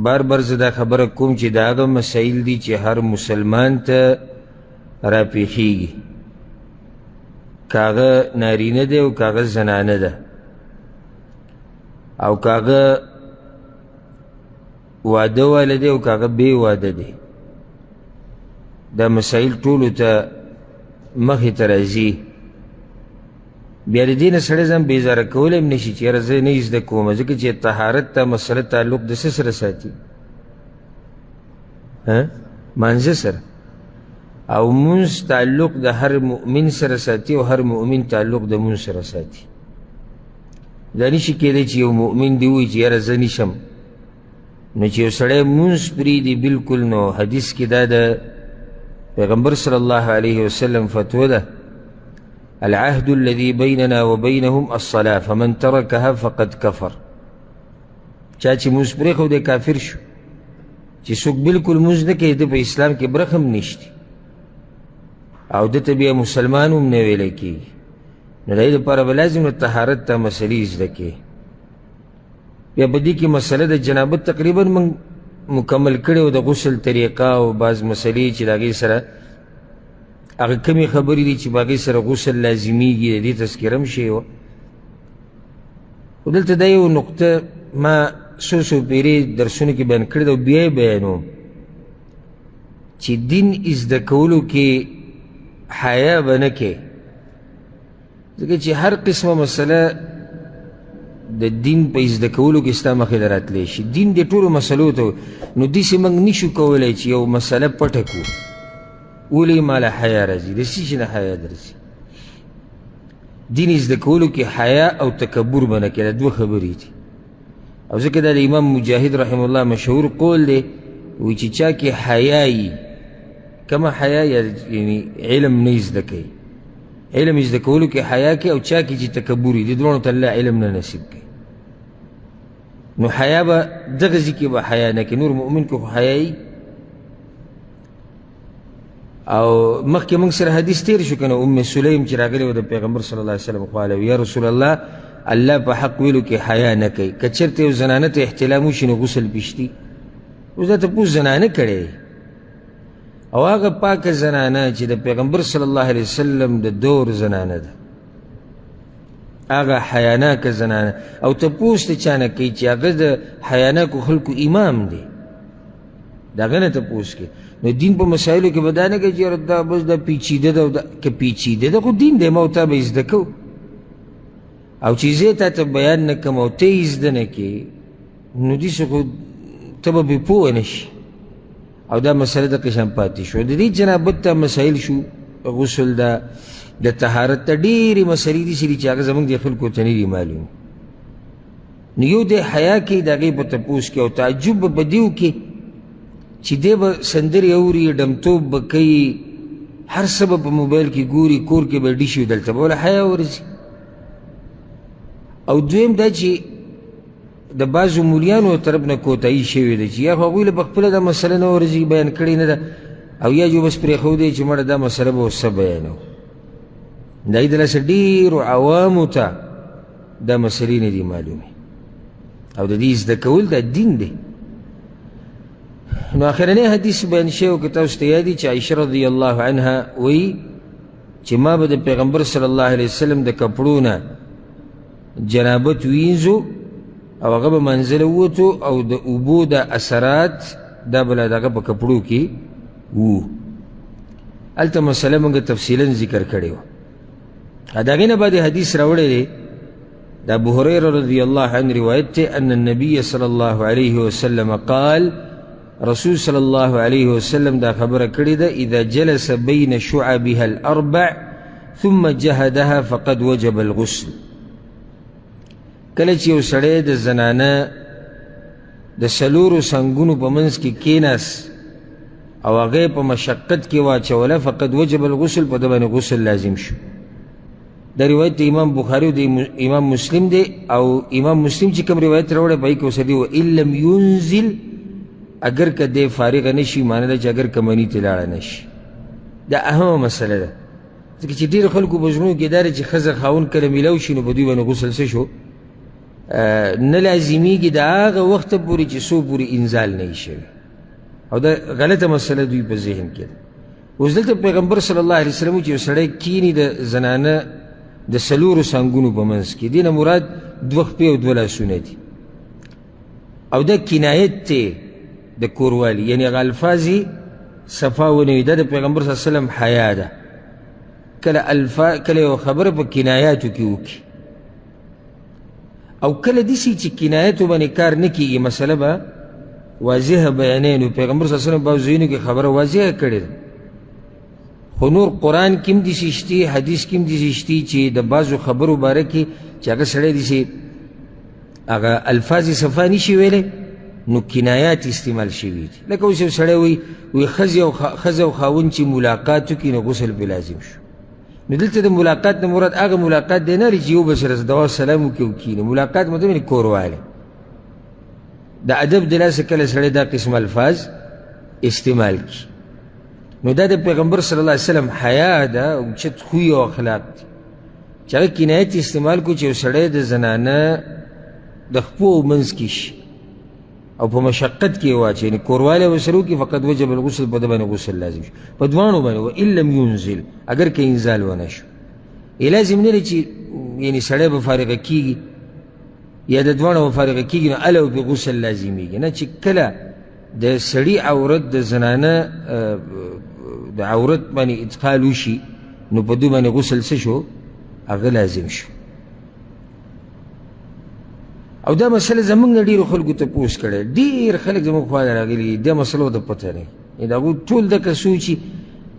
بار بار زه دا خبره کوم چې دا هغه مسایل دي چې هر مسلمان ته راپېښېږي، که هغه نارینه دی او که هغه زنانه ده، او که هغه واده واله دی او که هغه بې واده دی. دا مسایل ټولو ته مخې ته راځي. بیا د دې نه سړی ځان بېزاره کولی هم نه شي چې یاره زه نه یې زده کوم، ځکه چې طهارت ته مسله تعلق د څه سره ساتي؟ مانځه سره. او مونځ تعلق د هر مؤمن سره ساتي او هر مؤمن تعلق د مونځ سره ساتي. دا نشي کېدی چې یو مؤمن دې ووایي چې یاره زه نشم، نو چې یو سړی مونځ پرېږدي بلکل، نو حدیث کې دا د پیغمبر صلی الله علیه وسلم فتوه ده: العهد الذي بيننا وبينهم الصلاة فمن تركها فقد كفر. چا چې مونځ پرېښود دی کافر شو. چې څوک بلکل مونځ نه کوي، د په اسلام کې برخه هم نشته او ده ته بیا مسلمان هم نه ویلی کېږي. نو د دې لپاره به لازم د طهارت ته مسلې زده کړې. بیا په دې کې مسله د جنابت تقریبا موږ مکمل کړې او د غسل طریقه او بعض مسلې چې د هغې سره هغه کمې خبرې دي چې په هغې سره غسل لازمیږي، د دې تذکره هم شوې وه. خو دلته دا یو نقطه ما څو پیرې درسونو کې بیان کړې ده او بیا یې بیانوم چې دین زده کولو کې حیا به نه کې، ځکه چې هر قسمه مسله د دین په زده کولو کې ستا مخې ته راتلی شي. دین د ټولو مسلو ته، نو داسې موږ نشو کولی چې یو مسله پټه کړو. ولې ماله حیا راځي؟ د څه شي نه حیا درځي؟ دین زده کولو کې حیا او تکبر به نه کې، دا دوه خبرې دي. او ځکه دا د امام مجاهد رحمه الله مشهور قول دی، وایي چې چا کې حیا وي، کمه حیا یعنې علم نه زده کوي، علم زده کولو کې حیا کوي، او چا کې چې تکبر وي، د دواړو ته الله علم نه نصیب کوي. نو حیا به دغه ځای کې به حیا نه کوي، نور مؤمن کې خو حیا وي. او مخکې موږ سره حدیث تیر شو که نه، ام سلیم چې راغلی و د پیغمبر صلی الله علیه وسلم خواله، یا رسول الله الله په حق ویلو کې حیا نه کوي. که چېرته یو زنانه ته احتلام وشي نو غسل پېشتي. اوس دا تپوس زنانه کړی، او هغه پاکه زنانه چې د پیغمبر صلی الله علیه وسلم د دور زنانه ده، هغه حیاناکه زنانه، او تپوس ته چا نه کوي چې هغه د حیاناکو خلکو امام دی، د هغه نه تپوس کوي. نو دین په مسایلو کې به دا نه کوي چې یاره دا بس دا پیچیده ده، که پیچیده ده خو دین دی، ما او تا به یې زده کوو. او چې زه تا ته بیان نه کړم او ته یې زده نه کړې، نو داسې خو ته به بې پوه نه شي، او دا مسله د قسم پاتې شو. د دې جنابت ته مسایل شو، غسل ده، د طهارت ته ډېرې مسلې دي چې هغه زموږ د خلکو ته نه دي معلوم. نو یو دی حیا کوي د هغې په تپوس کې، او تعجب به په دې وکړي چې دی به سندرې اوري، ډمتوب به کوي، هر څه به په موبایل کې ګوري، کور کې به ډیش وي، دلته به وله حیا ورځي. او دویم دا چې د بعضو مولیانو طرف نه کوتاهي شوې ده چې یا خو هغوی له پخپله دا مسله نه ورځي بیان کړې نه ده، او یا جو بس پرېښودی چې مړه دا مسله به اوس څه بیانو. د هغې د لاسه ډېرو عوامو ته دا مسلې نه دي معلومې، او د دې زده کول دا دین دی. نو آخرنی حدیث بیان شوی که تاسو ته یاد وي چې عایشه رضی الله عنها وایي چې ما به د پیغمبر صلی الله علیه وسلم د کپړو نه جنابت وینځو، او هغه به منزله ووتو، او د اوبو د اثرات دا به له دغه په کپړو کې وو. هلته مسله موږ تفصیلا ذکر کړې وه. د هغې نه بعد حدیث راوړی دی، د ابو هریره رضی الله عنه روایت دی، ان النبي صلی الله علیه وسلم قال، رسول صلی الله علیه وسلم دا خبره کړې ده، اذا جلس بین شعبها الاربع ثم جهدها فقد وجب الغسل. کله چې یو سړی د زنانه د څلورو څنګونو په منځ کې کېناست او هغه په مشقت کې واچوله، فقد وجب الغسل، په ده باندې غسل لازم شو. دا روایت د امام بخاري او د امام مسلم دی، او امام مسلم چې کوم روایت راوړی په هغې کې اوس دی وان لم ينزل، اگر که دی فارغه نشي، معنی ده چې اگر که مني ته لاړه نشي. دا اهمه مسله ده، ځکه چې ډېرو خلکو په زړونو کې دا دی چې ښځه خاوند کله میلاو شي نو په دوی باندې غسل څه شو نه لازمیږي د هغه وخته پورې چې څو پورې انزال نه وي شوی او دا غلطه مسله دوی په ذهن کې ده. اوس دلته پیغمبر صلی الله علیه وسلم چې یو سړی کیني د زنانه د څلورو څانګونو په منځ کې، دې نه مراد دوه خپې او دوه لاسونه دي او دا کنایت دی د کوروالي، یعنې هغه الفاظ یې صفا ونه وي. دا د پیغمبر صلی الله علیه وسلم حیا ده، کله یو خبره په کنایاتو کې وکړي او کله داسې چې کنایاتو باندې کار نه کېږي، مسله به واضحه بیانوي. نو پیغمبر صلی الله علیه وسلم بعضو ځایونو کې خبره واضحه کړې ده، خو نور قرآن کې هم داسې شتي، حدیث کې هم داسې شتي چې د بعضو خبرو باره کې چې هغه سړی داسې هغه الفاظ یې صفا نشي ویلی، نو کنایات استعمال شوي دي. لکه اوس یو سړی وایي ښځه او خاوند چې ملاقات وکړي نو غسل پرې لازم شو. نو دلته د ملاقات نه مراد هغه ملاقات دی نه لري چې یو بل سره دوا سلام وکړي او کښېني. ملاقات مطلب یعنې کوروالی. د ادب د لاسه کله سړی دا قسم الفاظ استعمال کړي، نو دا د پیغمبر صلی الله علیه وسلم حیا ده، اوچت خوی او اخلاق دي چې هغه کنایت استعمال کړو چې یو سړی د زنانه د خپو منځ کې شي او په مشقت کې یې واچي، یعنې کوروالی ورسره وکړي فقط وجب الغسل، په ده باندې غسل لازم شي په دواړو باندې. وان لم ينزل، اگر که انزال ونه شو، یې لازم نه دی چې یعنې سړی به فارغه کېږي یا د دواړو به فارغه کېږي نو هله به غسل لازمیږي، نه چې کله د سړي عورت د زنانه د عورت باندې ادخال وشي نو په دوی باندې غسل څه شو؟ هغه لازم شو. او دا مسله زمونږ نه ډېرو خلکو تپوس کړی، ډېر خلک زمونږ خوا ته راغلي دا مسلو ته پته نه وي، د هغوی ټول دکه سوچي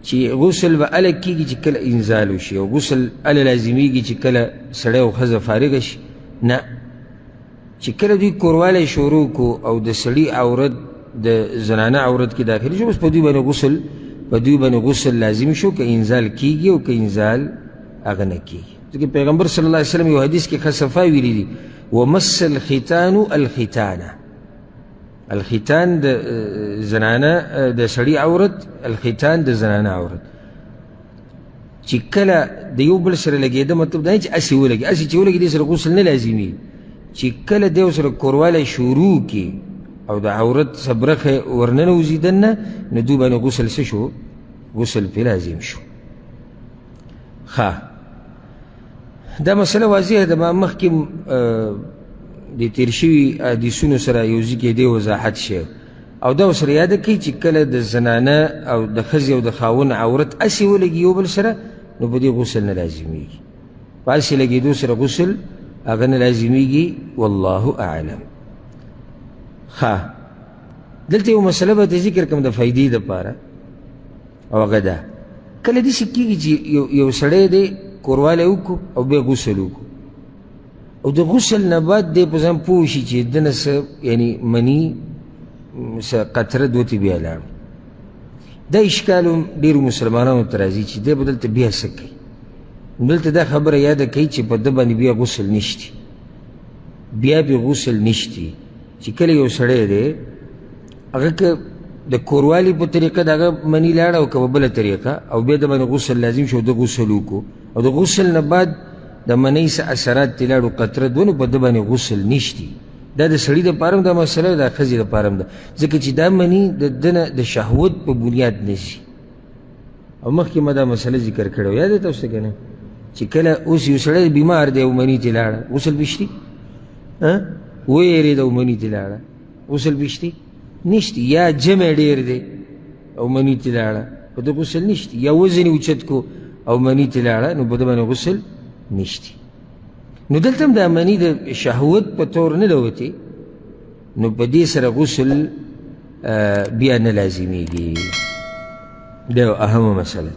چې غسل به هله کېږي چې کله انزال وشي او غسل هله لازمیږي چې کله سړی او ښځه فارغه شي. نه، چې کله دوی کوروالی شروع کو او د سړي عورت د زنانه عورت کې داخلي شو، بس په دوی باندې غسل لازم شو، که انزال کېږي او که انزال هغه نه کېږي. ځکه پیغمبر صلی الله علیه وسلم یو حدیث کې ښه صفا ویلي دي، ومس الختان الختانه، الختان د زنانه د سړي عورت، الختان د زنانه عورت چې کله د یو بل سره لګېده، مطلب دا نه چې هسې ولګي، هسې چې ولګي دې سره غسل نه لازمي، چې کله دی ورسره کوروالی شروع کړي او د عورت څه برخه ورننوځي دننه نو دوی باندې غسل څه شو؟ غسل پرې لازم شو. ښه، دا مسله واضحه ده. ما مخکې د تېر شوي حدیثونو سره یو ځای کې دې وضاحت شی او دا ورسره یاده کوي چې کله د زنانه او د ښځې او د خاوند عورت هسې ولګي یو بل سره نو په دې غسل نه لازمیږي، په هسې لګېدو سره غسل هغه نه لازمیږي. والله اعلم. ښه، دلته یو مسله به ته ذکر کړم د فایدې دپاره او هغه ده کله داسې کېږي چې یو سړی دی کوروالی وکړو او بیا غسل وکړو او د غسل نه بعد دی په ځان پوه شي چې ده نه څه یعنې مني څه قطره دوتې بیا لاړو. دا اشکال هم ډېرو مسلمانانو ته راځي چې دی به دلته بیا څه کوي. دلته دا خبره یاده کوي چې په ده باندې بیا غسل نشتی، بیا بیا غسل نشتی. چې کله یو سړی دی هغه که د کوروالي په طریقه د هغه مني لاړه او که په بله طریقه او بیا د باندې غسل لازم شو، د غسل وکړو او د غسل نه بعد د منۍ څه اثرات ترې لاړو، قطره دوه، نو په ده باندې غسل نشتی. دا د سړي دپاره هم دا مسله ده، د ښځې دپاره هم ده، ځکه چې دا مني د ده نه د شهوت په بنیاد نشي. او مخکې ما دا مسله ذکر کړې وه، یاد دی تاسو ته که نه؟ چې کله اوس یو سړی بیمار دی او مني ترې لاړه، غسل بشتي؟ ویرېده او مني ترې لاړه، غسل بشتي؟ نشتی. یا جمع ډېر دی او مني ترې لاړه، په ده غسل نشتی. یا وزن یې اوچت کو او مني ترې لاړه، نو په ده باندې غسل نشتی. نو دلته هم دا مني د شهوت په طور نه ده وتې، نو په دې سره غسل بیا نه لازمیږي. دا یو اهمه مسله.